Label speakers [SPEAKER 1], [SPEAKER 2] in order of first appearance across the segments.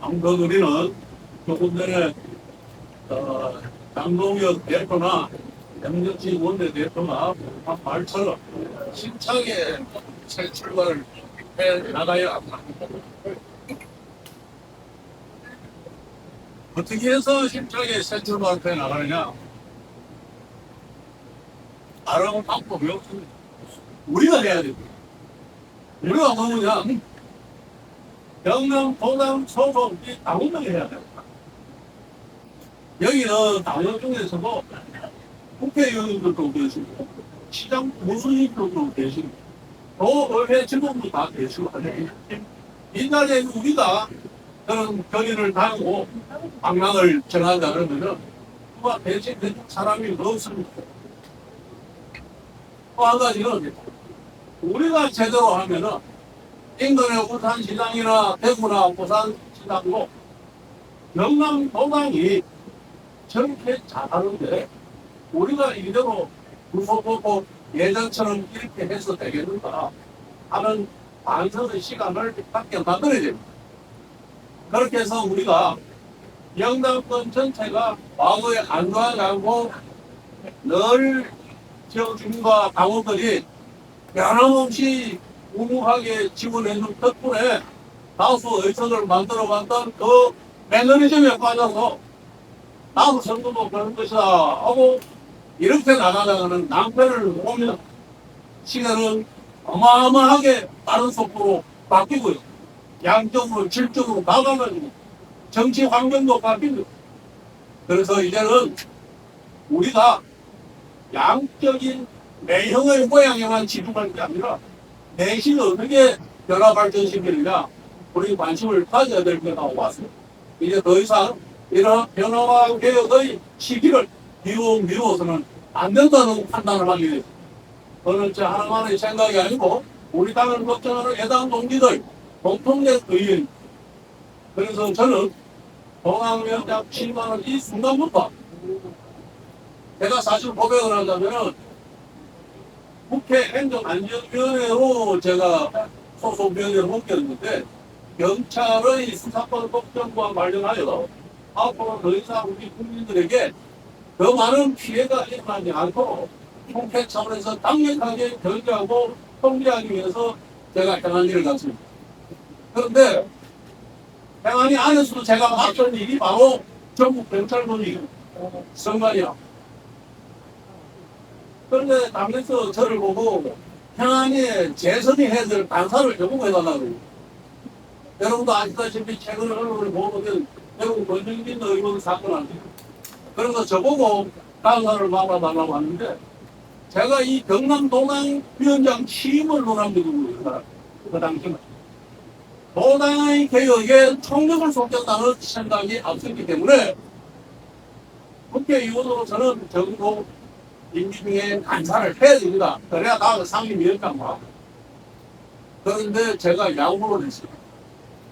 [SPEAKER 1] 아무튼 우리는 조금 전에 장동혁 대표나 양정치 원내대표가 한 말처럼 힘차게 새 출발을 해 나가야 한다. 어떻게 해서 힘차게 새 출발을 해 나가느냐? 다른 방법이 없습니다. 우리가 해야 됩니다. 우리가 뭐냐? 경남, 도당, 소속, 이 당원들이 해야 됩니다. 여기는 당원 중에서도 국회의원들도 계시고, 시장 무수인들도 계시고, 의회 직원도 다 계시고, 이 자리에 우리가 그런 결의를 다하고 방향을 정한다 그러면은 누가 대신 해줄 사람이 없습니다. 또 한 가지는 우리가 제대로 하면은 인근의 울산시장이나 대구나 부산시장도 경남 도당이 저렇게 잘하는데 우리가 이대로 무소속고 예전처럼 이렇게 해서 되겠는가 하는 반성의 시간을 갖게 만들어야 됩니다. 그렇게 해서 우리가 영남권 전체가 과거에 안 좋아가고 늘 지역주민과 당원들이 변함없이 우무하게 지원해준 덕분에 다수 의석을 만들어봤던 그 매너리즘에 빠져서 다음 선거도 그런 것이다 하고 이렇게 나가다가는 낭패를 보면 시간은 어마어마하게 빠른 속도로 바뀌고요. 양적으로 질적으로 나가가지고 정치 환경도 바뀌고 그래서 이제는 우리가 양적인 내형의 모양에만 집중할 게 아니라 내신을 어떻게 변화 발전시키느냐 우리 관심을 가져야 될 때가 왔습니다. 이제 더 이상 이런 변화와 개혁의 시기를 미루어서는 안 된다는 판단을 하게 됐습니다. 저는 제 하나만의 생각이 아니고 우리 당을 걱정하는 해당 동지들 공통된 의견입니다. 그래서 저는 동학위원장 출마하는 이 순간부터 제가 사실 고백을 하자면은 국회 행정안전위원회로 제가 소속위원회를 맡겼는데 경찰의 수사권 법정과 관련하여 앞으로 더 이상 우리 국민들에게 더 많은 피해가 일어나지 않도록 국회 차원에서 강력하게 결제하고 통제하기 위해서 제가 행안위를 갔습니다. 그런데 행안위 안에서도 제가 맡은 일이 바로 전국 경찰권이 선관이야. 그런데 당에서 저를 보고 행안위에 재선이 해야 될 단사를 저보고 해달라고. 여러분도 아시다시피 최근 언론을 보면 결국 권정진 의원 사건 아니에요. 그래서 저보고 단사를 맡아달라고 하는데 제가 이 경남 도당 위원장 취임을 논합니다. 그 당시는. 도당의 개혁에 총력을 쏟겠다는 생각이 앞섰기 때문에 국회의원으로서는 정부 임기 중에 간사를 해야 됩니다. 그래야 나가 상임위원장과. 그런데 제가 양보를 했어요.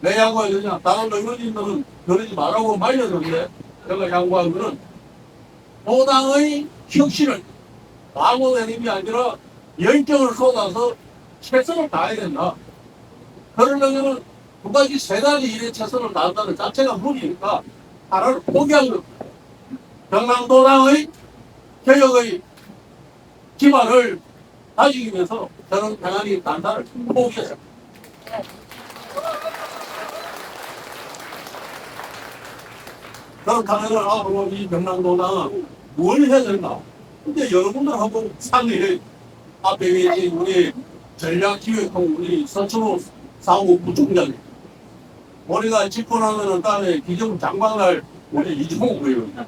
[SPEAKER 1] 왜 양보해야 되냐? 다른 의원님들은 그러지 말라고 말렸는데 제가 양보한 거는 도당의 혁신을 방어되는 게 아니라 열정을 쏟아서 최선을 다해야 된다. 그러려면 두 가지, 세 가지 일에 최선을 다한다는 자체가 무리니까 하나를 포기한 겁니다. 경남도당의 개혁의 기반을 다지기 위해서 저는 행안위 단사를 포기했습니다. 그렇다면 앞으로 이 경남도당은 뭘 해야 되나? 근데 여러분들하고 상의해. 앞에 계신 우리 전략기획통 우리 서천호 사무부총장님. 우리가 집권하면 다음에 기정장관할 우리 이종호 의원.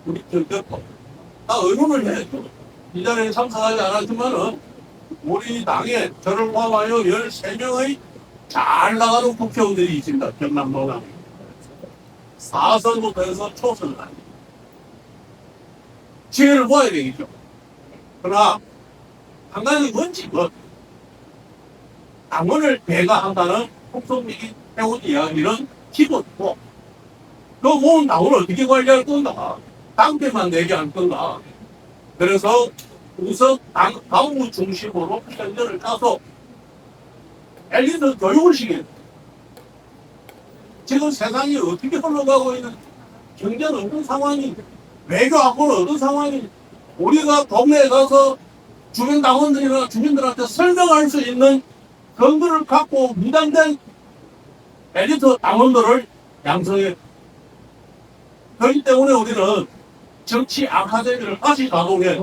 [SPEAKER 1] 우리 대표. 다 의논을 했죠. 이 자리에 참석하지 않았지만은 우리 당에 저를 포함하여 13명의 잘 나가는 국회의원들이 있습니다. 경남도당. 4선부터 해서 초선까지. 지혜를 보아야 되겠죠. 그러나 한 가지 원칙은 당원을 배가한다는 국성적인 해온 이야기는 기본이고 그 모은 당원을 어떻게 관리할 건가? 당대만 내게 할 건가? 그래서 우선 당무 중심으로 편전을 짜서 엘리트 교육을 시켜야 돼. 지금 세상이 어떻게 흘러가고 있는, 경제는 어떤 상황이, 외교 안보는 어떤 상황이, 우리가 동네에 가서 주변 당원들이나 주민들한테 설명할 수 있는 근거를 갖고 무장된 엘리트 당원들을 양성해. 그렇기 때문에 우리는 정치 아카데미를 다시 가동해.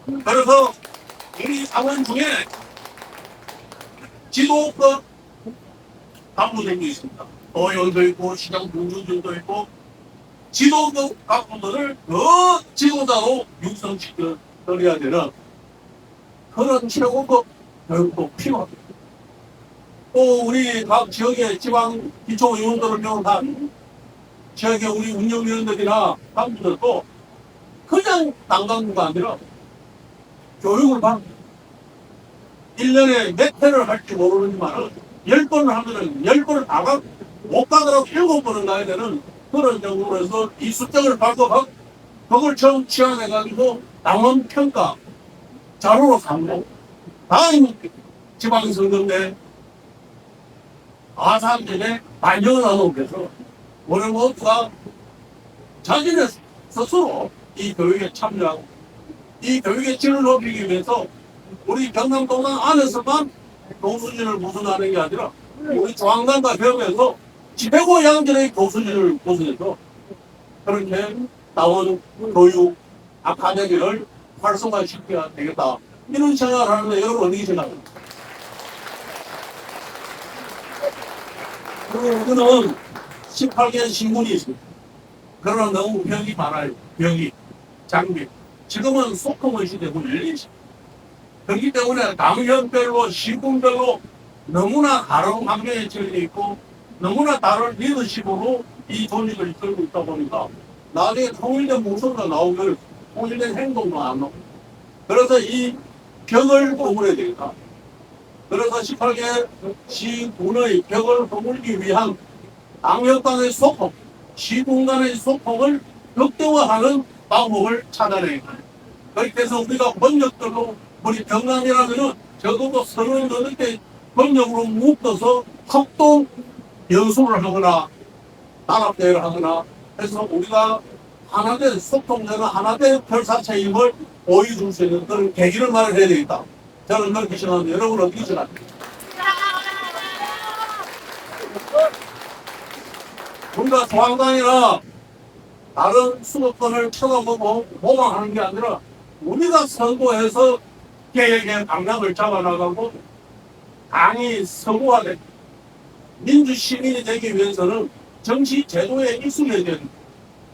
[SPEAKER 1] 그래서 우리 당원 중에 지도급 간부들도 있습니다. 도의원도 있고 시장 공주들도 있고 지도급 간부들을 더 지도자로 육성시켜드려야 되는 그런 최고급 교육도 필요합니다. 또 우리 각 지역의 지방 기초의원들을 비롯한 지역의 우리 운영위원들이나 간부들도 그냥 당간부가 아니라 교육을 받는 1년에 몇 회를 할지 모르지만 10번을 하면은 10번을 다 못 가더라도 7번은 가야 되는 그런 정도로 해서 이 숫자를 발급하고 그걸 처음 취합해가지고 당원 평가 자료로 삼고 다음 지방선거 때 아산전에 반영을 하고 그래서 우리 모두가 자신의 스스로 이 교육에 참여하고 이 교육의 질을 높이기 위해서 우리 경남도당 안에서만 교수진을 보존하는 게 아니라 우리 중앙당과 협의해서 최고 양질의 교수진을 보존해서 그렇게 나온 교육 아카데미를 활성화시켜야 되겠다. 이런 생각을 하는데 여러분 어떻게 생각합니까? 그리고 우리는 18개 신분이 있습니다. 그러나 너무 병이 많아요. 병이, 장비. 지금은 소통의 시대고 열리지. 그렇기 때문에 당연별로 신분별로 너무나 다른 환경에 처해 있고 너무나 다른 리더십으로 이 조직을 이끌고 있다 보니까 나중에 통일된 목소리가 나오면 통일된 행동도 안 나오고 그래서 이 벽을 허물어야 되겠다. 그래서 18개 시군의 벽을 허물기 위한 당역 간의 소통, 시군 간의 소통을 극대화하는 방법을 찾아내겠다. 그렇게 해서 우리가 번역들로 우리 경남이라면은 적어도 서른 넘게 번역으로 묶어서 합동 연수를 하거나 단합대회를 하거나 해서 우리가 하나된 소통되는 하나된 별사체임을 보여줄 수 있는 그런 계기를 마련해야 되겠다. 저는 그렇게 생각합니다. 여러분 어떻게 생각합니까? 우리가 중앙당이나 다른 수도권을 쳐다보고 모방하는 게 아니라 우리가 선거해서 개혁의 방향을 잡아나가고 당이 서구화된 민주시민이 되기 위해서는 정치 제도에 익숙해야 되는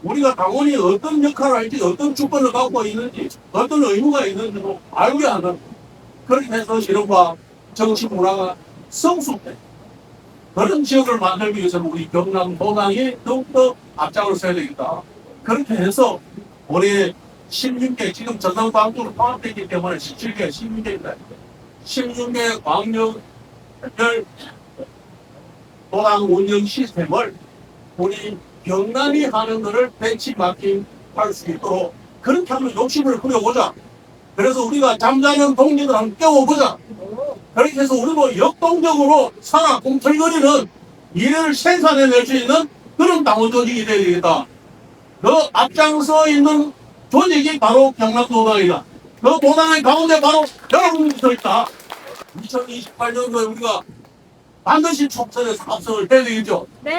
[SPEAKER 1] 우리가 당원이 어떤 역할을 할지 어떤 주권을 갖고 있는지 어떤 의무가 있는지도 알게 하는 그렇게 해서 이른바 정치 문화가 성숙된 그런 지역을 만들기 위해서는 우리 경남도당이 더욱더 앞장을 서야 되겠다. 그렇게 해서 우리 16개 지금 전당방주로 포함되기 때문에 17개 16개입니다. 16개 광역별 도당 운영 시스템을 우리 경남이 하는 것을 벤치마킹할 수 있도록 그렇게 하면 욕심을 부려보자. 그래서 우리가 잠자는 동지들 한번 깨워보자. 그렇게 해서 우리도 역동적으로 살아 꿈틀거리는 미래를 생산해낼 수 있는 그런 당원 조직이 되어야 되겠다. 그 앞장서 있는 조직이 바로 경남도당이다. 그 도당의 가운데 바로 여러분이 들어있다. 2028년도에 우리가 반드시 총선에서 합성을 해야 되겠죠.
[SPEAKER 2] 네.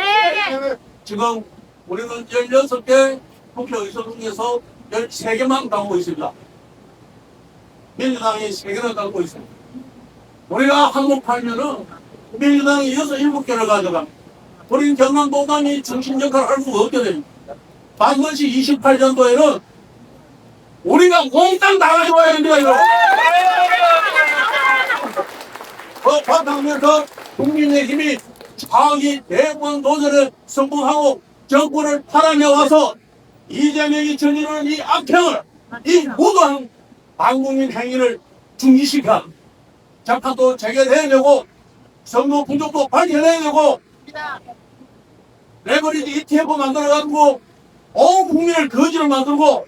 [SPEAKER 1] 지금 우리는 16개 국회의석 중에서 13개만 갖고 있습니다. 민주당이 3개를 갖고 있습니다. 우리가 항목하면은 민주당이 6, 7개를 가져갑니다. 우리는 경남도당이 중심 역할을 할 수가 없게 됩니다. 반드시 28년도에는 우리가 몽땅 다 가져와야 됩니다. 이거. 그 바탕에서 국민의힘이 자기 대권 도전에 성공하고 정권을 탈환해와서 이재명이 저지르는 이 악행을 이 무도한 반국민 행위를 중지시켜 재판도 재결해내고 선거 부족도 발견해내고 레버리지 ETF 만들어가지고 온 국민을 거지를 만들고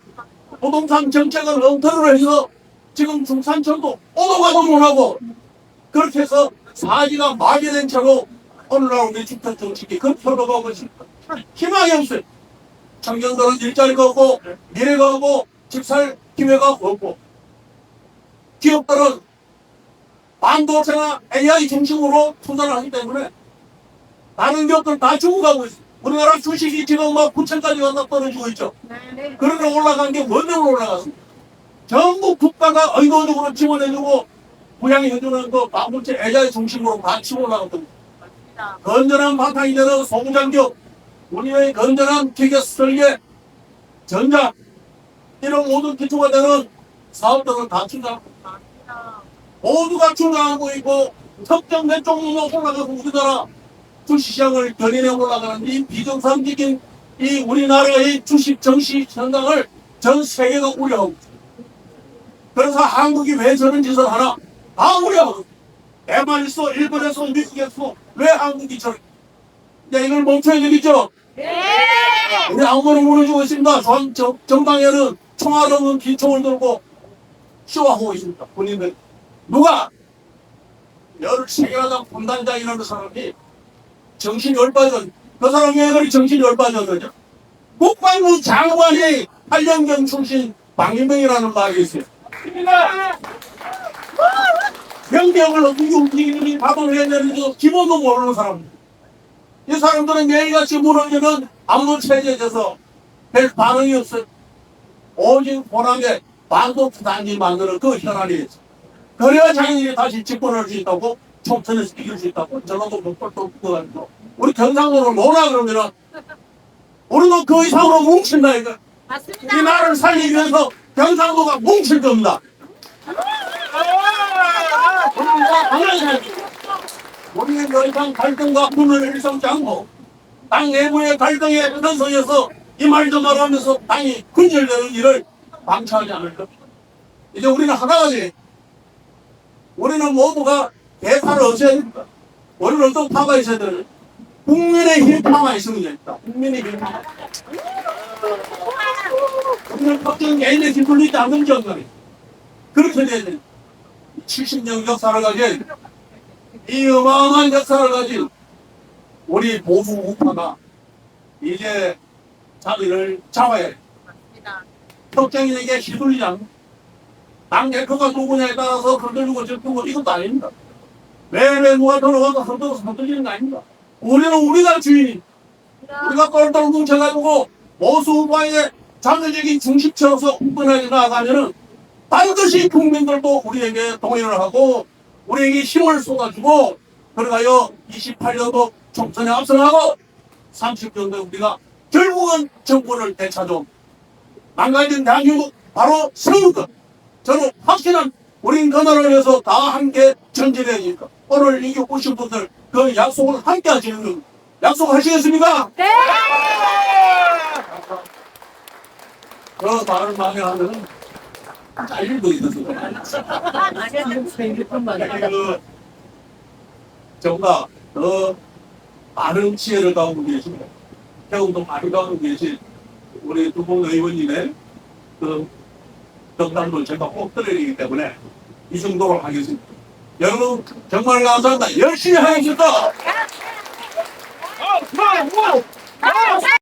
[SPEAKER 1] 부동산 정책을 엉터리로 해서 지금 중산층도 오도가도 못하고 그렇게 해서 사기가 마비된 채로 오늘날 우리 집단 정치기 그 표도가 없이 희망이 없어요. 청년들은 일자리가 없고 미래가 없고 집살 기회가 없고 기업들은 반도체나 AI 중심으로 투자를 하기 때문에 다른 기업들 다 죽어가고 있어요. 우리나라 주식이 지금 막 9천까지 왔다 떨어지고 있죠. 그런데 올라간 게 뭔데로 올라갔습니다. 전부 국가가 의도적으로 지원해주고 부양해주는 그 반도체 AI 중심으로 다 치고 올라갔거든요. 건전한 바탕이 되는 소부장기업, 우리의 건전한 기계 설계, 전자 이런 모든 기초가 되는 사업들은 다 투자하고 모두가 투자하고 있고 특정 몇 종목만 올라가서 우리나라 주식시장을 견인해 올라가는 이 비정상적인 이 우리나라의 주식 정시 현상을 전 세계가 우려하고 있습니다. 그래서 한국이 왜 저런 짓을 하나 다 우려하고 대만에서 일본에서 미국에서 왜 한국이 저런 이걸 멈춰야 되겠죠? 네! 우리 아무나 무너지고 있습니다. 전방에는 총알 없는 기총을 들고 쇼하고 있습니다. 본인들 누가 13개나 분단장이라는 사람이 정신이 얼빠져. 그 사람이 왜 그리 정신이 얼빠졌느냐? 국방부 장관이 8년경 출신 방인명이라는 말이 있어요. 병력을 어떻게 움직이는지 답을 해야 되는지 기본도 모르는 사람. 이 사람들은 매일같이 무너지는 암무 체제에 대해서 별 반응이 없어요. 오직 보람에 반도체 단지 만드는 그 현안이 있어. 그래야 자기들이 다시 집권할 수 있다고 총선에서 이길 수 있다고 전라도 목걸도 그거가지고 우리 경상도를 놓으라 그러면은 우리도 그 이상으로 뭉친다 이거. 맞습니다. 이 나라를 살리기 위해서 경상도가 뭉칠 겁니다. 우리는 더 이상 갈등과 분을 일삼지 않고 당 내부의 갈등에 편성해서 이 말도 말하면서 당이 분열되는 일을 방치하지 않을 겁니다. 이제 우리는 하나가 돼. 우리는 모두가 대파를 얻어야 됩니다. 우리는 어떤 파가 있어야 되는 국민의 힘파가 있으면 됩니다. 국민의 힘파. 우리는 특정 개인의 힘을 믿지 않는 정당이 그렇게 돼야 됩니다. 70년 역사를 가진 이 어마어마한 역사를 가진 우리 보수 우파가 이제 자리를 잡아야 해. 특정인에게 휘둘리지 않고 당 대표가 누구냐에 따라서 흔들리고 접히고 이것도 아닙니다. 매일 누가 들어와서 흔들리는 거 아닙니다. 우리는 우리가 주인이 우리가 똘똘 뭉쳐가지고 보수 우파의 장애적인 중심처럼서 운전하게 나아가면은 반드시 국민들도 우리에게 동의를 하고 우리에게 힘을 쏟아주고 그러가요 28년도 총선에 앞서가고 30년도에 우리가 결국은 정권을 되찾아 망가진 대한민국 바로 세울 것. 저는 확실한 우린 그 나라를 위해서 다 함께 전진해야 되니까 오늘 이기 오신 분들 그 약속을 함께 하시는 거 약속하시겠습니까? 네! 그 말을 많이 하면은 일도 있었어요. 정말 더 많은 지혜를 가지고 계신 경험도 많이 가지고 계신 우리 두 분 의원님의 그 정당도 제가 꼭 들어야 되기 때문에 이 정도로 하겠습니다. 여러분 정말 감사합니다. 열심히 하겠습니다.